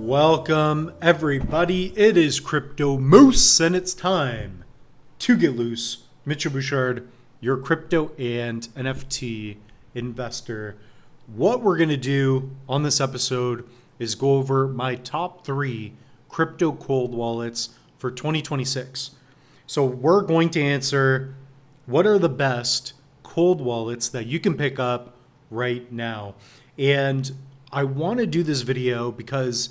Welcome everybody, it is Crypto Moose and it's time to get loose. Mitchell Bouchard, your crypto and NFT investor. What we're going to do on this episode is go over my top 3 crypto cold wallets for 2026. So we're going to answer what are the best cold wallets that you can pick up right now. And I want to do this video because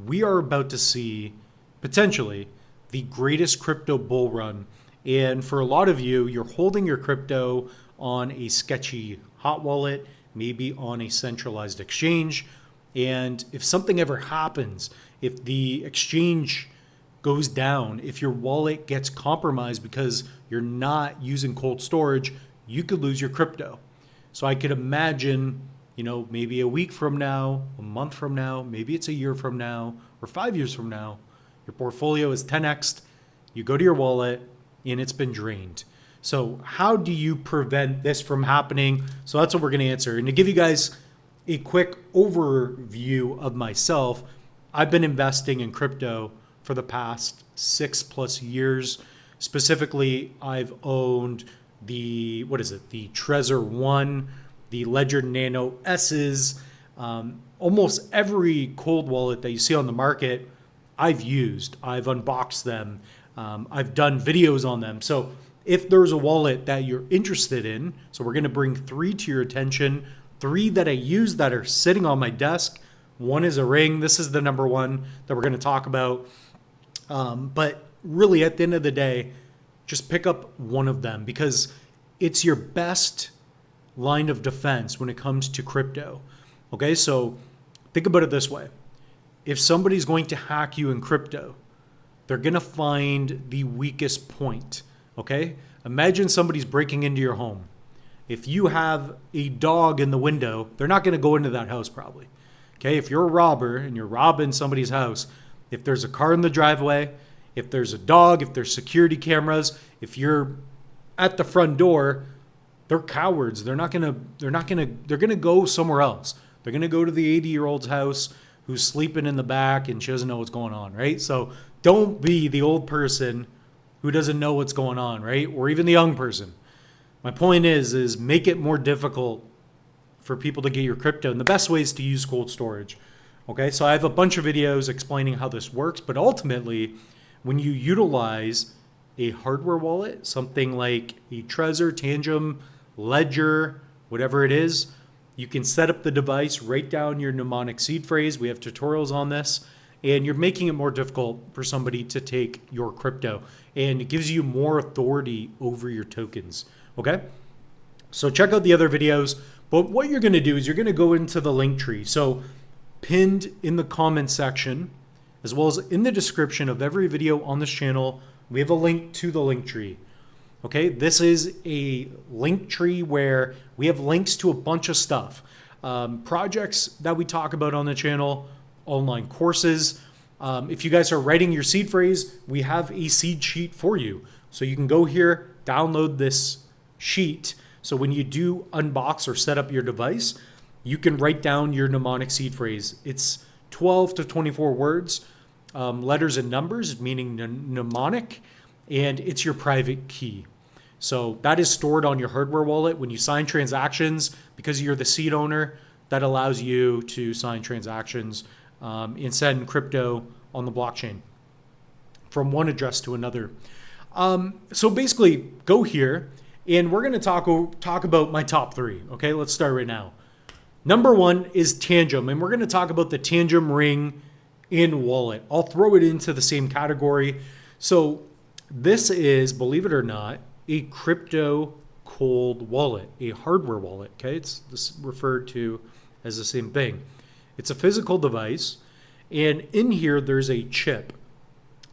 we are about to see potentially the greatest crypto bull run. And for a lot of you, you're holding your crypto on a sketchy hot wallet, maybe on a centralized exchange. And if something ever happens, if the exchange goes down, if your wallet gets compromised because you're not using cold storage, you could lose your crypto. So I could imagine, maybe a week from now, a month from now, maybe it's a year from now, or 5 years from now, your portfolio is 10x'd, you go to your wallet, and it's been drained. So how do you prevent this from happening? So that's what we're going to answer. And to give you guys a quick overview of myself, I've been investing in crypto for the past 6+ years. Specifically, I've owned the Trezor 1, the Ledger Nano S's, almost every cold wallet that you see on the market, I've used. I've unboxed them. I've done videos on them. So if there's a wallet that you're interested in, so we're going to bring 3 to your attention, 3 that I use that are sitting on my desk. One is a Ring. This is the number one that we're going to talk about. But really, at the end of the day, just pick up one of them because it's your best line of defense when it comes to crypto. Okay, so think about it this way. If somebody's going to hack you in crypto, they're going to find the weakest point. Okay, imagine somebody's breaking into your home. If you have a dog in the window, they're not going to go into that house probably. Okay, if you're a robber and you're robbing somebody's house, if there's a car in the driveway, if there's a dog, if there's security cameras, if you're at the front door, they're cowards. They're going to go somewhere else. They're going to go to the 80-year-old's house who's sleeping in the back and she doesn't know what's going on, right? So don't be the old person who doesn't know what's going on, right? Or even the young person. My point is make it more difficult for people to get your crypto. And the best way is to use cold storage. Okay, so I have a bunch of videos explaining how this works, but ultimately, when you utilize a hardware wallet, something like a Trezor, Tangem, Ledger, whatever it is, you can set up the device, write down your mnemonic seed phrase. We have tutorials on this, and you're making it more difficult for somebody to take your crypto, and it gives you more authority over your tokens. Okay, so check out the other videos, but what you're going to do is you're going to go into the link tree. So pinned in the comment section, as well as in the description of every video on this channel, we have a link to the link tree. Okay, this is a link tree where we have links to a bunch of stuff. Projects that we talk about on the channel, online courses. If you guys are writing your seed phrase, we have a seed sheet for you. So you can go here, download this sheet. So when you do unbox or set up your device, you can write down your mnemonic seed phrase. It's 12 to 24 words, letters and numbers, meaning mnemonic, and it's your private key. So that is stored on your hardware wallet. When you sign transactions, because you're the seed owner, that allows you to sign transactions and send crypto on the blockchain from one address to another. So basically, go here, and we're going to talk about my top 3. Okay, let's start right now. Number 1 is Tangem, and we're going to talk about the Tangem Ring in wallet. I'll throw it into the same category. So this is, believe it or not, a crypto cold wallet, a hardware wallet. Okay, it's referred to as the same thing. It's a physical device, and in here there's a chip.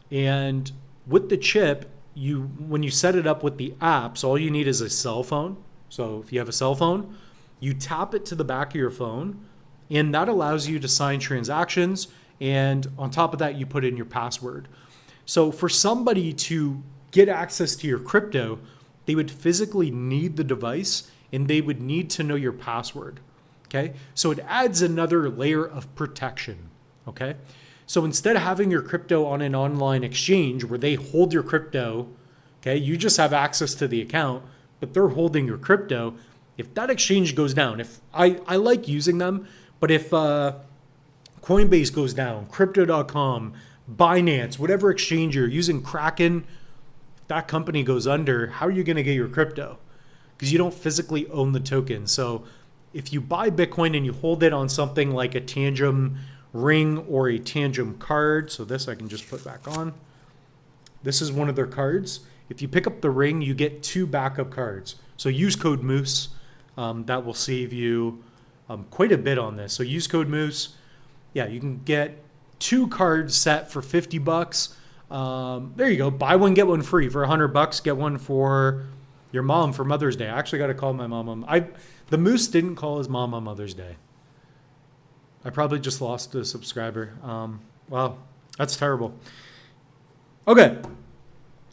And with the chip, when you set it up with the apps, all you need is a cell phone. So if you have a cell phone, you tap it to the back of your phone, and that allows you to sign transactions. And on top of that, you put in your password. So for somebody to get access to your crypto, they would physically need the device and they would need to know your password. Okay, so it adds another layer of protection. Okay, So instead of having your crypto on an online exchange where they hold your crypto, okay, you just have access to the account, but they're holding your crypto. If that exchange goes down, if I like using them, but if Coinbase goes down, crypto.com, Binance, whatever exchange you're using, Kraken, if that company goes under, how are you going to get your crypto? Because you don't physically own the token. So if you buy Bitcoin and you hold it on something like a Tangem ring or a Tangem card, so this I can just put back on. This is one of their cards. If you pick up the ring, you get 2 backup cards. So use code Moose. That will save you quite a bit on this. So use code Moose. Yeah, you can get 2 cards set for $50. There you go. Buy one, get one free for $100. Get one for your mom for Mother's Day. I actually got to call my mom. The Moose didn't call his mom on Mother's Day. I probably just lost a subscriber. Wow, that's terrible. Okay,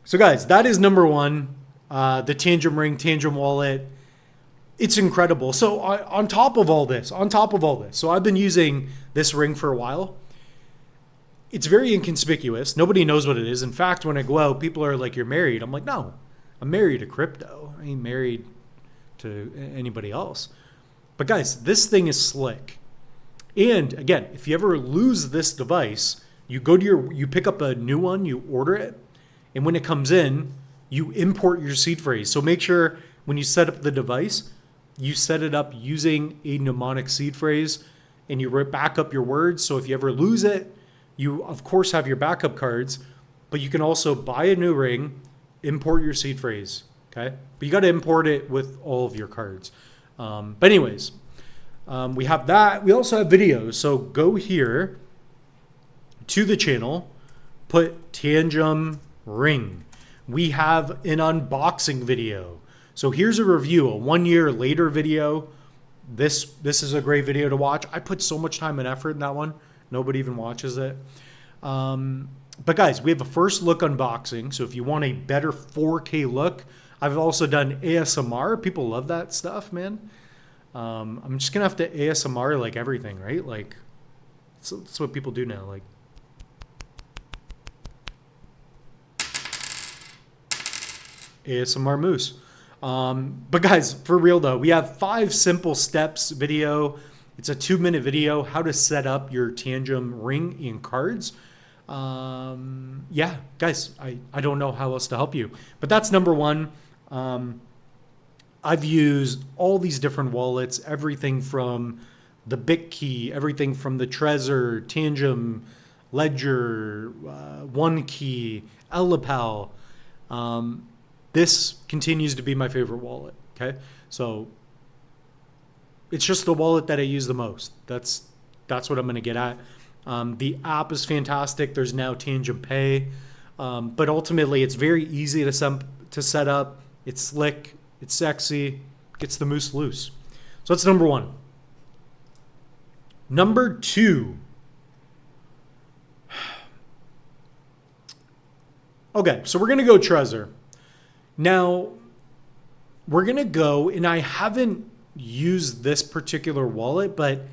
so guys, that is number 1. The Tangem ring, Tangem wallet. It's incredible. So on top of all this, so I've been using this ring for a while. It's very inconspicuous. Nobody knows what it is. In fact, when I go out, people are like, "You're married." I'm like, "No, I'm married to crypto. I ain't married to anybody else." But guys, this thing is slick. And again, if you ever lose this device, you pick up a new one, you order it, and when it comes in, you import your seed phrase. So make sure when you set up the device, you set it up using a mnemonic seed phrase, and you back up your words. So if you ever lose it, you of course have your backup cards, but you can also buy a new ring, import your seed phrase. Okay, but you got to import it with all of your cards. But anyways. We have that. We also have videos. So go here to the channel, put Tangem ring. We have an unboxing video. So here's a review, a 1 year later video. This is a great video to watch. I put so much time and effort in that one. Nobody even watches it. But guys, we have a first look unboxing. So if you want a better 4K look, I've also done ASMR. People love that stuff, man. I'm just gonna have to ASMR like everything, right? Like, that's what people do now. Like, ASMR Moose. But guys, for real though, we have 5 simple steps video. It's a 2-minute video, how to set up your Tangem ring and cards. Yeah, guys, I don't know how else to help you, but that's number 1. I've used all these different wallets, everything from the BitKey, everything from the Trezor, Tangem, Ledger, OneKey, Ellipal. This continues to be my favorite wallet, okay? So it's just the wallet that I use the most. That's what I'm gonna get at. The app is fantastic. There's now Tangem Pay. But ultimately, it's very easy to set up. It's slick. It's sexy, gets the moose loose. So that's number 1. Number 2. Okay, so we're going to go Trezor. Now, we're going to go, and I haven't used this particular wallet, but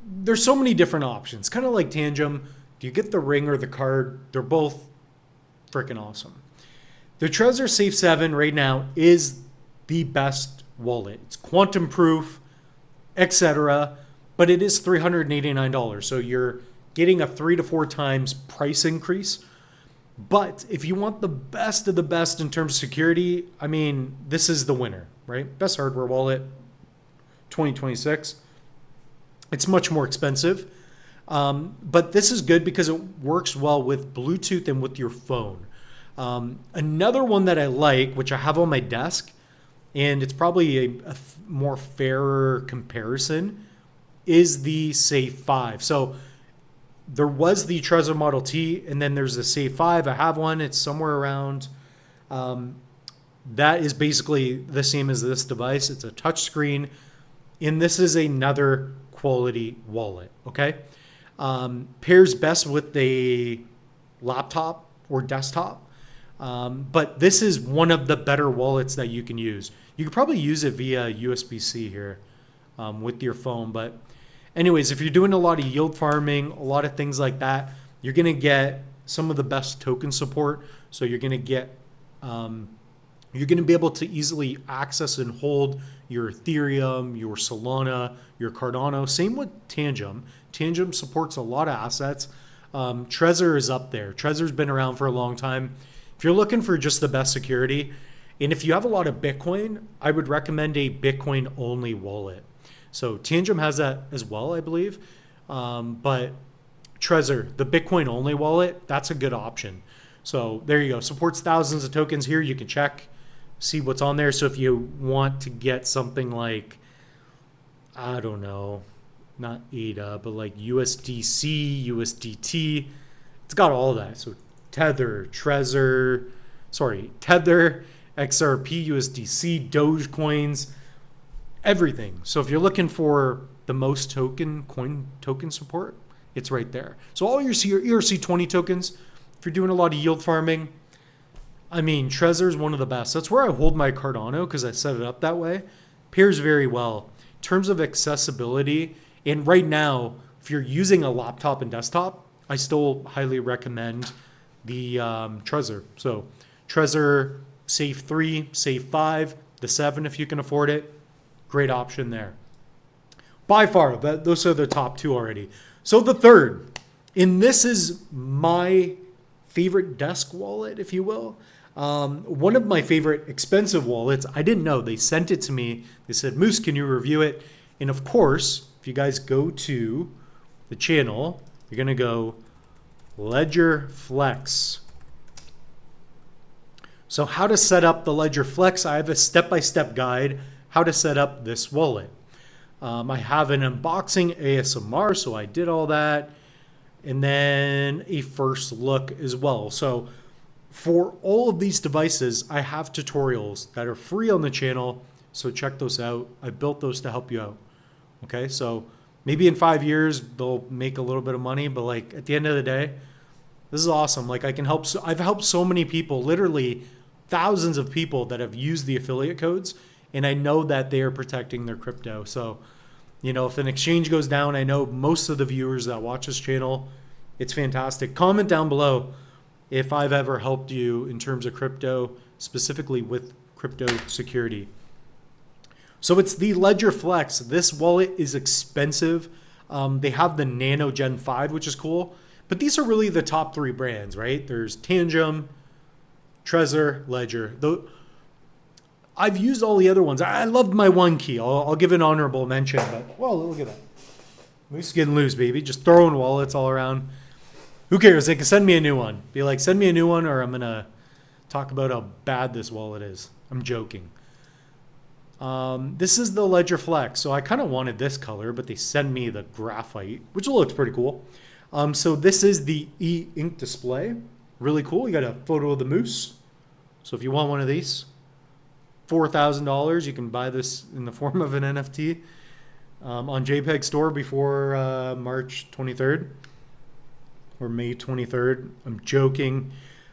there's so many different options. Kind of like Tangem. Do you get the ring or the card? They're both freaking awesome. The Trezor Safe 7 right now is the best wallet. It's quantum proof, etc., but it is $389. So you're getting a 3 to 4 times price increase. But if you want the best of the best in terms of security, I mean, this is the winner, right? Best hardware wallet, 2026. It's much more expensive. But this is good because it works well with Bluetooth and with your phone. Another one that I like, which I have on my desk, and it's probably a more fairer comparison, is the Safe 5. So there was the Trezor Model T, and then there's the Safe 5. I have one. It's somewhere around. That is basically the same as this device. It's a touch screen, and this is another quality wallet, okay? Pairs best with a laptop or desktop. But this is one of the better wallets that you can use. You could probably use it via USB-C here with your phone, but Anyways, if you're doing a lot of yield farming, a lot of things like that, you're going to get some of the best token support. So you're going to get, you're going to be able to easily access and hold your Ethereum, your Solana, your Cardano. Same with Tangem. Tangem supports a lot of assets. Trezor is up there. Trezor's been around for a long time. If you're looking for just the best security, and if you have a lot of Bitcoin, I would recommend a Bitcoin only wallet. So Tangem has that as well, I believe. But Trezor, the Bitcoin only wallet, that's a good option. So there you go. Supports thousands of tokens here. You can check, see what's on there. So if you want to get something like, I don't know, not ADA, but like USDC, USDT, it's got all that. So Tether, XRP, USDC, Dogecoins, everything. So if you're looking for the most token support, it's right there. So all your ERC20 tokens, if you're doing a lot of yield farming, I mean, Trezor is one of the best. That's where I hold my Cardano because I set it up that way. Pairs very well. In terms of accessibility, and right now, if you're using a laptop and desktop, I still highly recommend the Trezor. So Trezor, Safe 3, Safe 5, the 7 if you can afford it. Great option there. By far, those are the top two already. So the third, and this is my favorite desk wallet, if you will. One of my favorite expensive wallets. I didn't know. They sent it to me. They said, Moose, can you review it? And of course, if you guys go to the channel, you're going to go Ledger Flex. So how to set up the Ledger Flex. I have a step-by-step guide how to set up this wallet. I have an unboxing ASMR, so I did all that. And then a first look as well. So for all of these devices, I have tutorials that are free on the channel. So check those out. I built those to help you out. Okay, so maybe in 5 years, they'll make a little bit of money. But like at the end of the day, this is awesome. Like I can help. I've helped so many people, literally thousands of people that have used the affiliate codes. And I know that they are protecting their crypto. So, you know, if an exchange goes down, I know most of the viewers that watch this channel, it's fantastic. Comment down below if I've ever helped you in terms of crypto, specifically with crypto security. So it's the Ledger Flex. This wallet is expensive. They have the Nano Gen 5, which is cool. But these are really the top three brands, right? There's Tangem, Trezor, Ledger. I've used all the other ones. I loved my one key. I'll give an honorable mention. But, well, look at that. Moose getting loose, baby. Just throwing wallets all around. Who cares? They can send me a new one. Be like, send me a new one or I'm going to talk about how bad this wallet is. I'm joking. This is the Ledger Flex. So I kind of wanted this color, but they send me the graphite, which looks pretty cool. So this is the e-ink display. Really cool. You got a photo of the moose. So if you want one of these, $4,000, you can buy this in the form of an NFT on JPEG Store before March 23rd or May 23rd. I'm joking.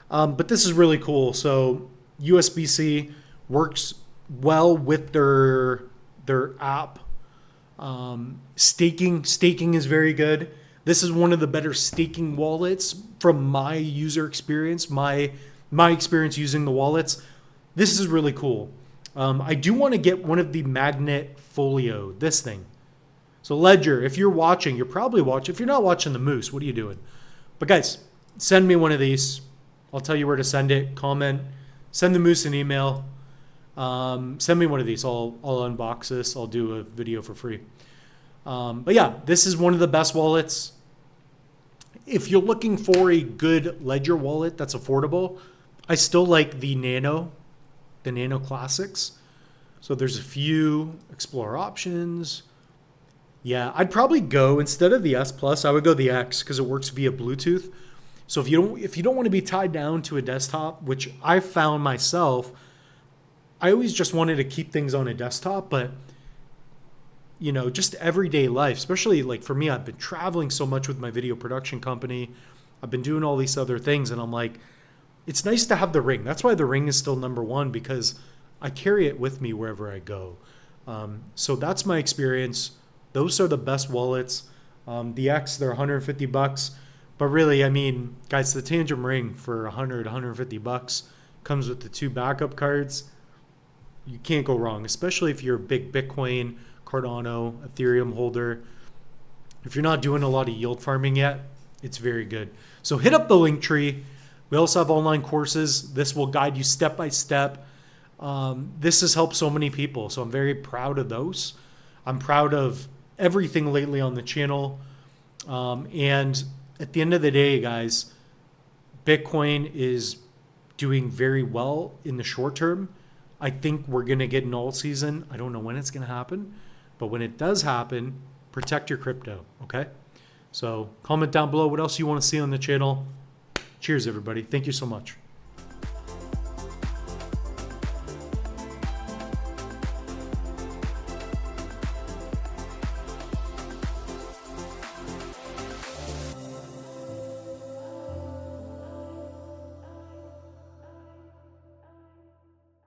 But this is really cool. So USB-C works well with their app. Staking is very good. This is one of the better staking wallets from my user experience, my experience using the wallets. This is really cool. I do want to get one of the Magnet Folio, this thing. So Ledger, if you're watching, you're probably watching. If you're not watching the Moose, what are you doing? But guys, send me one of these. I'll tell you where to send it. Comment. Send the Moose an email. Send me one of these. I'll unbox this. I'll do a video for free. But yeah, this is one of the best wallets. If you're looking for a good Ledger wallet that's affordable, I still like the Nano Classics. So there's a few Explore options. Yeah, I'd probably go, instead of the S Plus, I would go the X because it works via Bluetooth. So if you don't want to be tied down to a desktop, which I found myself, I always just wanted to keep things on a desktop, but you know, just everyday life, especially like for me, I've been traveling so much with my video production company. I've been doing all these other things and I'm like, it's nice to have the Ring. That's why the Ring is still number one, because I carry it with me wherever I go. So that's my experience Those are the best wallets. The X, they're $150. But really, I mean, guys, the Tangem ring for $150 comes with the 2 backup cards. You can't go wrong, especially if you're a big Bitcoin, Cardano, Ethereum holder. If you're not doing a lot of yield farming yet, it's very good. So hit up the link tree. We also have online courses. This will guide you step by step. This has helped so many people, so I'm very proud of those. I'm proud of everything lately on the channel. And at the end of the day, guys, Bitcoin is doing very well in the short term. I think we're going to get an alt season. I don't know when it's going to happen, but when it does happen, protect your crypto, okay? So comment down below what else you want to see on the channel. Cheers, everybody. Thank you so much.